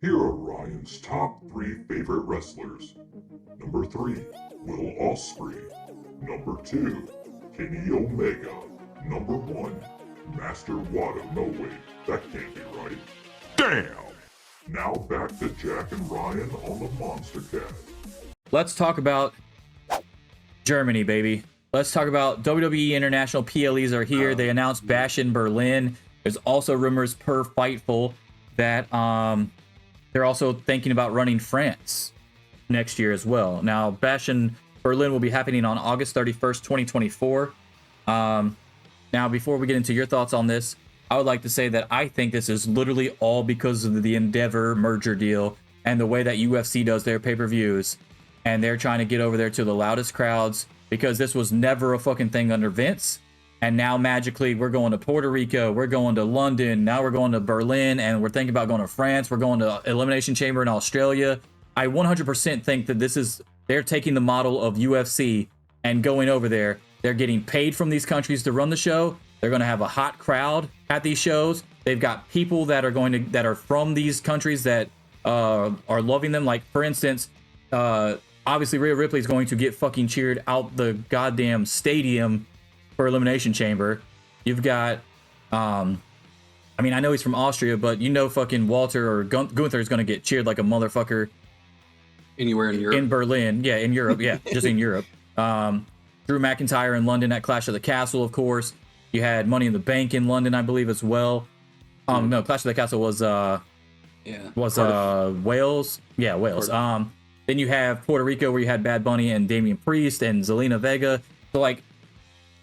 Here are Ryan's top 3 favorite wrestlers. Number 3, Will Ospreay. Number 2, Kenny Omega. Number 1, Master Wada. No way, that can't be right. Damn! Now back to Jack and Ryan on the MonsterCast. Let's talk about Germany, baby. Let's talk about WWE International PLEs are here. They announced Bash in Berlin. There's also rumors per Fightful that they're also thinking about running France next year as well. Now, Bash in Berlin will be happening on August 31st, 2024. Now, before we get into your thoughts on this, I would like to say that I think this is literally all because of the Endeavor merger deal and the way that UFC does their pay-per-views. And they're trying to get over there to the loudest crowds because this was never a fucking thing under Vince. And now magically we're going to Puerto Rico, we're going to London, now we're going to Berlin, and we're thinking about going to France, we're going to Elimination Chamber in Australia. I 100% think that they're taking the model of UFC and going over there. They're getting paid from these countries to run the show. They're going to have a hot crowd at these shows. They've got people that are from these countries that are loving them. Like, for instance, obviously Rhea Ripley is going to get fucking cheered out the goddamn stadium for Elimination Chamber. You've got, I mean, I know he's from Austria, but you know fucking Walter or Gunther is going to get cheered like a motherfucker anywhere in Europe. In Berlin. Yeah, in Europe. Yeah, just in Europe. Drew McIntyre in London at Clash of the Castle, of course. You had Money in the Bank in London, I believe, as well. No, Clash of the Castle was Wales. Yeah, Wales. Then you have Puerto Rico, where you had Bad Bunny and Damian Priest and Zelina Vega. So, like,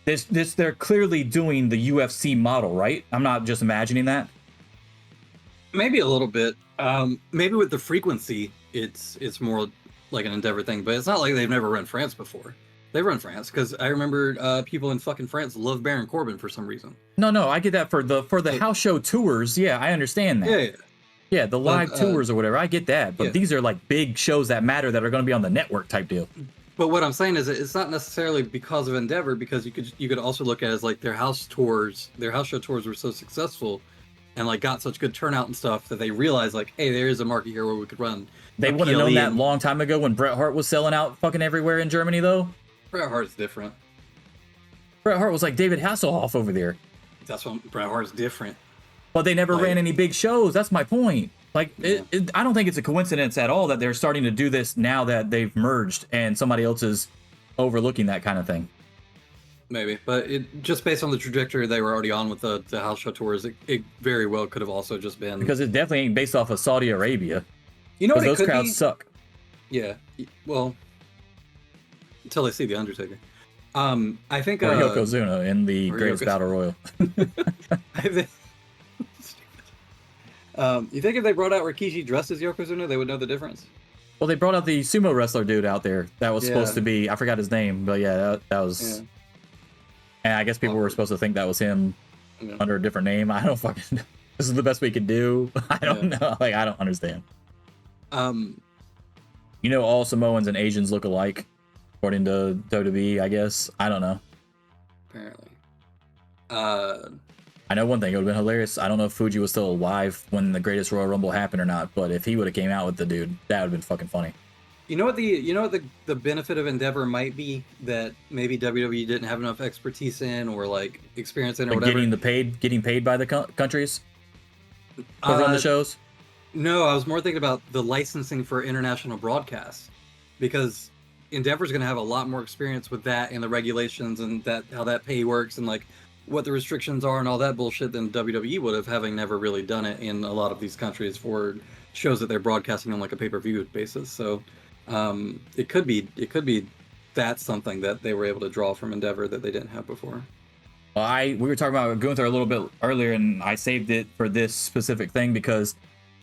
this they're clearly doing the UFC model, right? I'm not just imagining that. Maybe a little bit. Maybe with the frequency, it's more like an Endeavor thing. But it's not like they've never run France before. They run France because I remember people in fucking France love Baron Corbin for some reason. No, I get that for the house show tours. Yeah, I understand that. Yeah, the live tours or whatever. I get that, but these are like big shows that matter that are going to be on the network type deal. But what I'm saying is, it's not necessarily because of Endeavor, because you could also look at it as like their house show tours were so successful, and like got such good turnout and stuff that they realized like, hey, there is a market here where we could run. They would have known that long time ago when Bret Hart was selling out fucking everywhere in Germany, though. Bret Hart's different. Bret Hart was like David Hasselhoff over there. That's what Bret Hart's different. But they never ran any big shows. That's my point. Like, I don't think it's a coincidence at all that they're starting to do this now that they've merged and somebody else is overlooking that kind of thing. Maybe, but just based on the trajectory they were already on with the house show tours, it very well could have also just been... Because it definitely ain't based off of Saudi Arabia. You know what, those crowds suck. Yeah, well, until they see The Undertaker. I think... Or Yokozuna in the Greatest Battle Royal. You think if they brought out Rikishi dressed as Yokozuna, they would know the difference? Well, they brought out the sumo wrestler dude out there that was supposed to be... I forgot his name, but yeah, that was... Yeah. And I guess people were supposed to think that was him under a different name. I don't fucking know. This is the best we could do. I don't know. Like, I don't understand. You know, all Samoans and Asians look alike, according to WWE, I guess. I don't know. Apparently. I know one thing. It would have been hilarious. I don't know if Fuji was still alive when the Greatest Royal Rumble happened or not, but if he would have came out with the dude, that would have been fucking funny. You know what the benefit of Endeavor might be that maybe WWE didn't have enough expertise in, or like experience in, or whatever. Getting paid by the countries to run the shows. No, I was more thinking about the licensing for international broadcasts, because Endeavor's going to have a lot more experience with that and the regulations and that how that pay works and like what the restrictions are and all that bullshit than WWE would have, having never really done it in a lot of these countries for shows that they're broadcasting on like a pay-per-view basis. So. It could be that's something that they were able to draw from Endeavor that they didn't have before. Well, we were talking about Gunther a little bit earlier, and I saved it for this specific thing because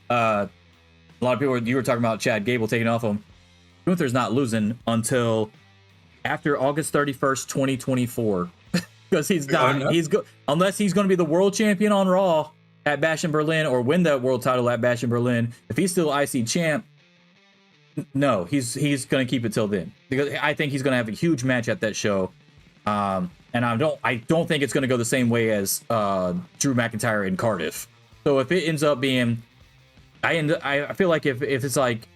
a lot of people you were talking about Chad Gable taking off him. Gunther's not losing until after August 31st, 2024, because he's not. Unless he's going to be the world champion on Raw at Bash in Berlin or win that world title at Bash in Berlin. If he's still IC champ. No, he's going to keep it till then, because I think he's going to have a huge match at that show, and I don't think it's going to go the same way as Drew McIntyre in Cardiff. So if it ends up being I feel like if it's like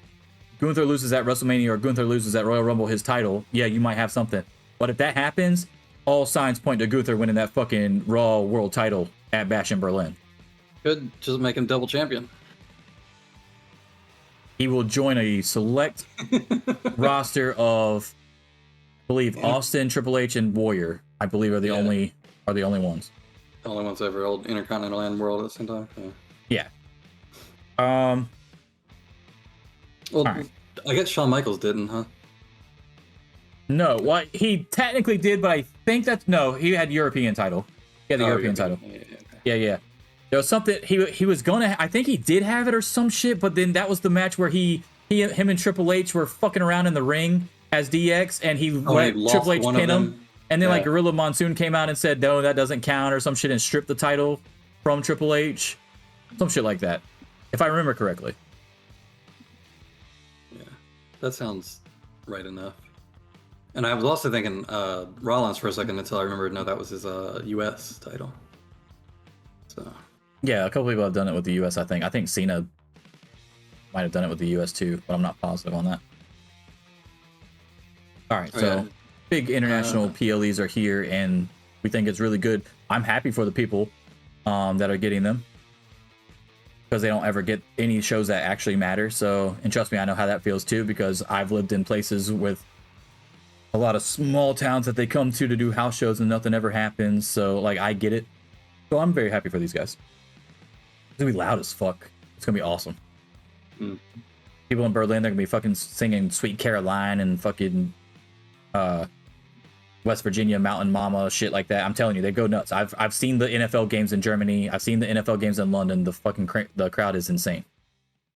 Gunther loses at WrestleMania or Gunther loses at Royal Rumble his title, yeah, you might have something. But if that happens, all signs point to Gunther winning that fucking Raw World title at Bash in Berlin. Could just make him double champion. He will join a select roster of, I believe, Austin, Triple H, and Warrior. I believe are the only ones. The only ones ever held Intercontinental and World at the same time. Yeah. Well, right. I guess Shawn Michaels didn't, huh? No, well, he technically did, but I think no, he had European title. He had the European title. Yeah. There was something he was gonna. I think he did have it or some shit, but then that was the match where him and Triple H were fucking around in the ring as DX, and he let Triple H pin him, and then like Gorilla Monsoon came out and said no, that doesn't count or some shit, and stripped the title from Triple H, some shit like that, if I remember correctly. Yeah, that sounds right enough. And I was also thinking Rollins for a second until I remembered, no, that was his U.S. title. So. Yeah, a couple people have done it with the U.S., I think. I think Cena might have done it with the U.S. too, but I'm not positive on that. All right, big international PLEs are here, and we think it's really good. I'm happy for the people that are getting them because they don't ever get any shows that actually matter. So, and trust me, I know how that feels too, because I've lived in places with a lot of small towns that they come to do house shows and nothing ever happens. So like, I get it. So I'm very happy for these guys. It's gonna be loud as fuck. It's gonna be awesome. People in Berlin, they're gonna be fucking singing Sweet Caroline and fucking West Virginia Mountain Mama, shit like that. I'm telling you, they go nuts. I've seen the NFL games in Germany. I've seen the NFL games in London. The fucking the crowd is insane.